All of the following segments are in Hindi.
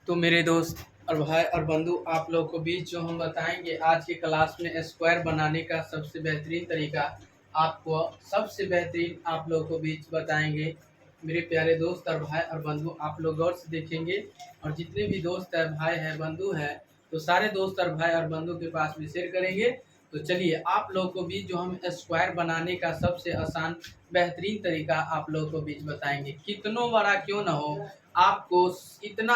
तो मेरे दोस्त और भाई और बंधु, आप लोग को बीच जो हम बताएंगे आज की क्लास में स्क्वायर बनाने का सबसे बेहतरीन तरीका, आपको सबसे बेहतरीन आप लोग को बीच बताएंगे। मेरे प्यारे दोस्त और भाई और बंधु, आप लोग गौर से देखेंगे और जितने भी दोस्त है, भाई है, बंधु है, तो सारे दोस्त और भाई और बंधु के पास भी शेयर करेंगे। तो चलिए आप लोग को बीच जो हम स्क्वायर बनाने का सबसे आसान बेहतरीन तरीका आप लोग को बीच बताएंगे। कितनों बड़ा क्यों ना हो, आपको इतना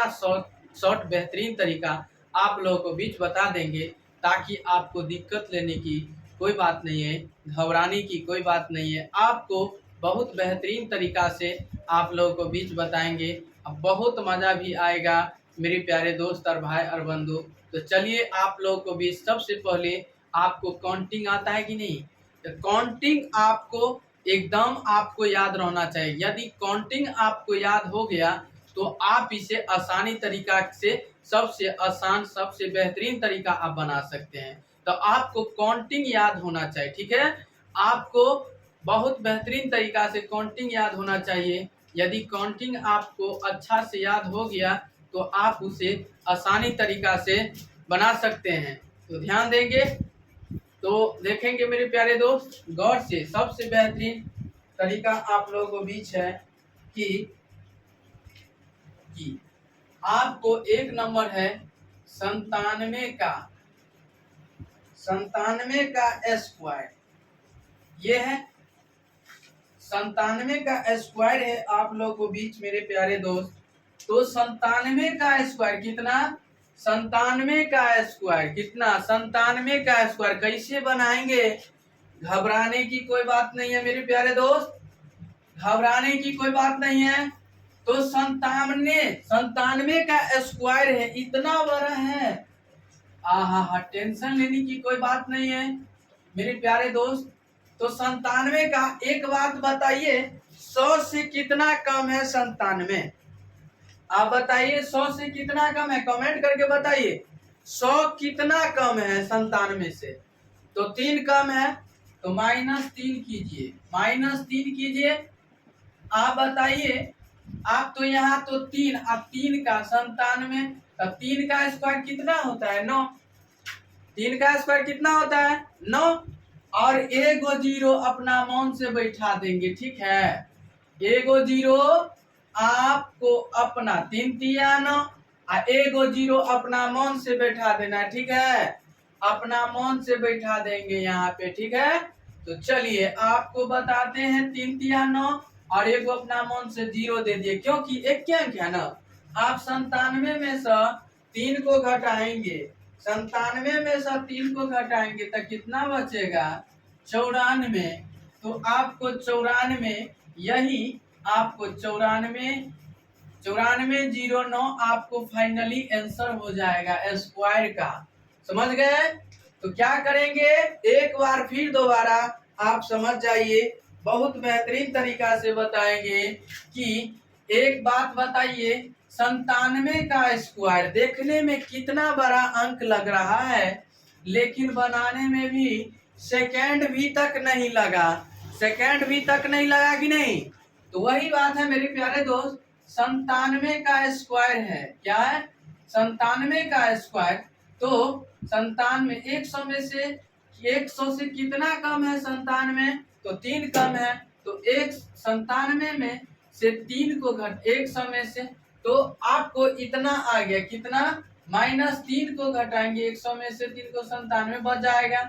शॉर्ट बेहतरीन तरीका आप लोगों को बीच बता देंगे, ताकि आपको दिक्कत लेने की कोई बात नहीं है, घबराने की कोई बात नहीं है। आपको बहुत बेहतरीन तरीका से आप लोगों को बीच बताएंगे, अब बहुत मज़ा भी आएगा मेरे प्यारे दोस्त और भाई और बंधु। तो चलिए आप लोगों को बीच सबसे पहले, आपको काउंटिंग आता है कि नहीं? तो काउंटिंग आपको एकदम आपको याद रहना चाहिए। यदि काउंटिंग आपको याद हो गया तो आप इसे आसानी तरीका से, सबसे आसान सबसे बेहतरीन तरीका आप बना सकते हैं। तो आपको काउंटिंग याद होना चाहिए, ठीक है? आपको बहुत बेहतरीन तरीका से काउंटिंग याद होना चाहिए। यदि काउंटिंग आपको अच्छा से याद हो गया तो आप उसे आसानी तरीका से बना सकते हैं। तो ध्यान देंगे, तो देखेंगे मेरे प्यारे दोस्त गौर से। सबसे बेहतरीन तरीका आप लोगों को बीच है कि आपको एक नंबर है 97 का, 97 का स्क्वायर। ये है 97 का स्क्वायर है आप लोग को बीच मेरे प्यारे दोस्त। तो 97 का स्क्वायर कितना? 97 का स्क्वायर कितना? 97 का स्क्वायर कैसे बनाएंगे? घबराने की कोई बात नहीं है मेरे प्यारे दोस्त, घबराने की कोई बात नहीं है। तो 97 का स्क्वायर है, इतना बड़ा है। आहा, टेंशन लेने की कोई बात नहीं है मेरे प्यारे दोस्त। तो 97 का एक बात बताइए, 100 से कितना कम है 97? आप बताइए 100 से कितना कम है, कमेंट करके बताइए। 100 कितना कम है 97 से? तो 3 कम है, तो -3 कीजिए, -3 कीजिए। आप बताइए, आप तो यहाँ तो 3, अब 3 का 97, तब 3 का स्क्वायर कितना होता है? 9। 3 का स्क्वायर कितना होता है? 9। और एगो जीरो अपना मन से बैठा देंगे, ठीक है? एगो जीरो आपको अपना 3 तिया 9, एगो जीरो अपना मन से बैठा देना, ठीक है? अपना मन से बैठा देंगे यहाँ पे, ठीक है? तो चलिए आपको बताते हैं 3 तिया 9 और एगो अपना मन से 0 दे दिए, क्योंकि एक क्या अंक है ना। आप 97 में से 3 को घटाएंगे, 97 में से 3 को घटाएंगे तो कितना बचेगा? 94। तो आपको 94, यही आपको 94,94,09 आपको फाइनली आंसर हो जाएगा स्क्वायर का। समझ गए? तो क्या करेंगे, एक बार फिर दोबारा आप समझ जाइए, बहुत बेहतरीन तरीका से बताएंगे कि एक बात बताइए, 97 का स्क्वायर देखने में कितना बड़ा अंक लग रहा है, लेकिन बनाने में भी सेकंड भी तक नहीं लगा, सेकंड भी तक नहीं लगा कि नहीं? तो वही बात है मेरे प्यारे दोस्त, 97 का स्क्वायर है, क्या है? 97 का स्क्वायर। तो 97 100 में से, 100 से कितना कम है 97? तो 3 कम है। तो 97 में से 3 को घट, 100 में से, तो आपको इतना आ गया, कितना? -3 को घटाएंगे 100 में से 3 को, 97 बच जाएगा।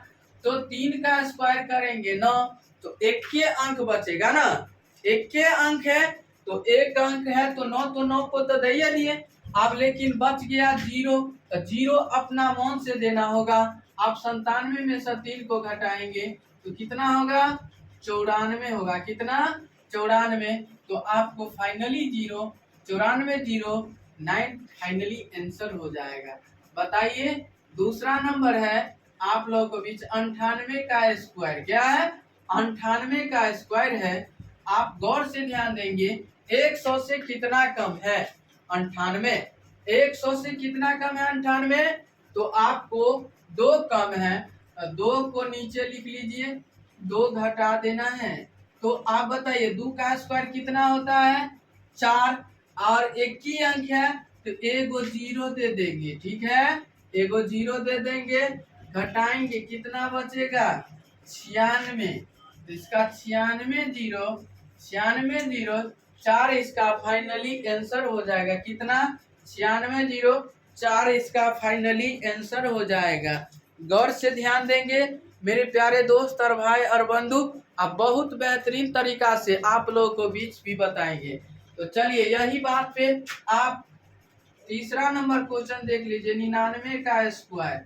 तो 3 का स्क्वायर करेंगे 9, तो एक के अंक बचेगा ना, एक के अंक है, तो एक अंक है तो 9, तो 9 को तो दे दिए आप, लेकिन बच गया 0, तो 0 अपना मन से देना होगा। आप 97 में से 3 को घटाएंगे तो कितना होगा? 94 होगा। कितना? 94। तो आपको फाइनली 0, 94 0 9 फाइनली आंसर हो जाएगा। बताइए दूसरा नंबर है आप लोगों को बीच 98 का स्क्वायर। क्या है? 98 का स्क्वायर है। आप गौर से ध्यान देंगे, 100 से कितना कम है 98? 100 से कितना कम है 98? तो आपको 2 कम है, 2 को नीचे लिख लीजिए, 2 घटा देना है। तो आप बताइए 2 का स्क्वायर कितना होता है? 4, और एक ही अंक है तो एगो जीरो दे देंगे, ठीक है, एगो जीरो दे देंगे, घटाएंगे कितना बचेगा 96। तो इसका 96 जीरो 4 इसका फाइनली आंसर हो जाएगा। कितना 96 जीरो 4 इसका फाइनली आंसर हो जाएगा। गौर से ध्यान देंगे मेरे प्यारे दोस्त और भाई और बंधु, अब बहुत बेहतरीन तरीका से आप लोगों को बीच भी बताएंगे। तो चलिए यही बात पे आप तीसरा नंबर क्वेश्चन देख लीजिए। 99 का स्क्वायर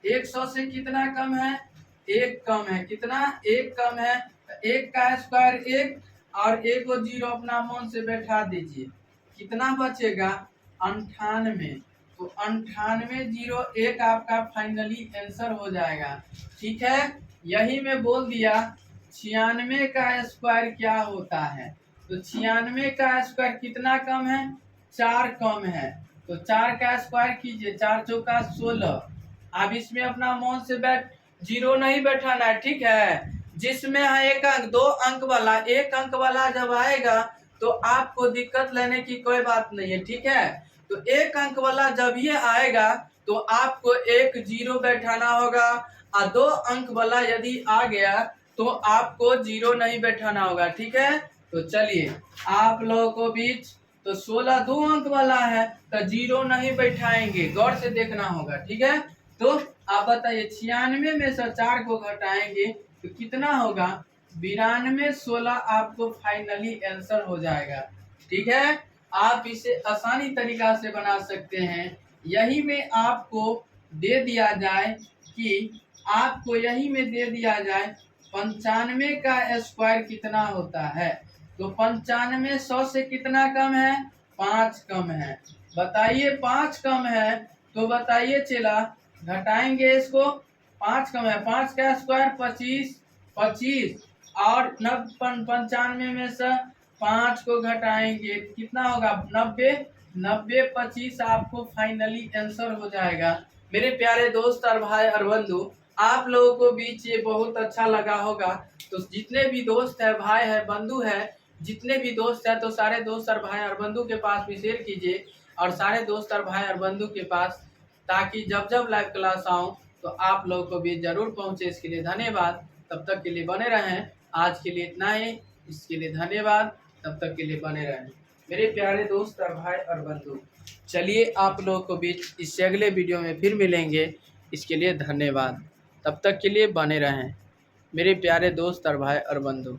100 से कितना कम है, 1 कम है। कितना 1 कम है। 1 का स्क्वायर 1 और 1 को जीरो अपना मन से बैठा दीजिए, कितना बचेगा 98। तो 98 जीरो 1 आपका फाइनली आंसर हो जाएगा, ठीक है। यही मैं बोल दिया 96 का स्क्वायर क्या होता है। तो 96 का स्क्वायर कितना कम है, 4 कम है। तो 4 का स्क्वायर कीजिए, 4 चौका 16। अब इसमें अपना मन से बैठ जीरो नहीं बैठाना है, ठीक है। जिसमें है 1 अंक 2 अंक वाला, 1 अंक वाला जब आएगा तो आपको दिक्कत लेने की कोई बात नहीं है, ठीक है। तो 1 अंक वाला जब ये आएगा तो आपको 1 जीरो बैठाना होगा, और 2 अंक वाला यदि आ गया तो आपको जीरो नहीं बैठाना होगा, ठीक है। तो चलिए आप लोगों को बीच तो 16 2 अंक वाला है तो जीरो नहीं बैठाएंगे, गौर से देखना होगा, ठीक है। तो आप बताइए 96 में से 4 को घटाएंगे तो कितना होगा 92। 16 आपको फाइनली आंसर हो जाएगा, ठीक है। आप इसे आसानी तरीका से बना सकते हैं। यही में आपको दे दिया जाए कि आपको यही में दे दिया जाए 95 का स्क्वायर कितना होता है। तो 95 100 से कितना कम है, 5 कम है। बताइए 5 कम है तो बताइए चला घटाएंगे इसको, 5 कम है, 5 का स्क्वायर 25 25 और 95 में से 5 को घटाएंगे कितना होगा 90 90 25 आपको फाइनली आंसर हो जाएगा। मेरे प्यारे दोस्त और भाई और बंधु, आप लोगों को बीच ये बहुत अच्छा लगा होगा। तो जितने भी दोस्त है, भाई है, बंधु है, जितने भी दोस्त है तो सारे दोस्त और भाई और बंधु के पास भी शेयर कीजिए, और सारे दोस्त और भाई और बंधु के पास, ताकि जब जब लाइव क्लास आऊँ तो आप लोगों को भी जरूर पहुँचे। इसके लिए धन्यवाद, तब तक के लिए बने रहें। आज के लिए इतना ही, इसके लिए धन्यवाद, तब तक के लिए बने रहें मेरे प्यारे दोस्त और भाई और बंधु। चलिए आप लोगों को बीच इससे अगले वीडियो में फिर मिलेंगे। इसके लिए धन्यवाद, तब तक के लिए बने रहें मेरे प्यारे दोस्त और भाई और बंधु।